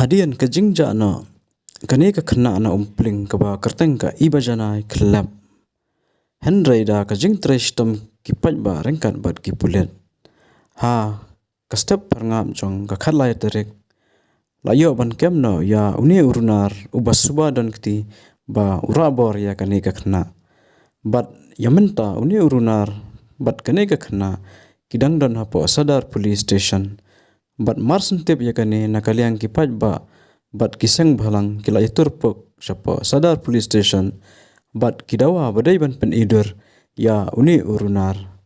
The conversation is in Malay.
Adian ka jingja na kane ka Khynnah na Umpling ka ba kerteng ka iba janai klap. Henry da ka jing trestom kipat ba rengkat bat ki Pulit. Ha ka step perngam jong ka khalai terek. La Ioh Kem no ya uni urunar ubas suba dan kti ba Rah Bor ya kane ka Khynnah. Bat ya menta uni urunar bat kane ka Khynnah kidang dan hapo sadar police station. Bat marsentip ya kane nakaliang kipat ba bat kiseng bhalang kila iturpok siapa sadar police station bat kidawa badai ban pen idur ya uni urunar.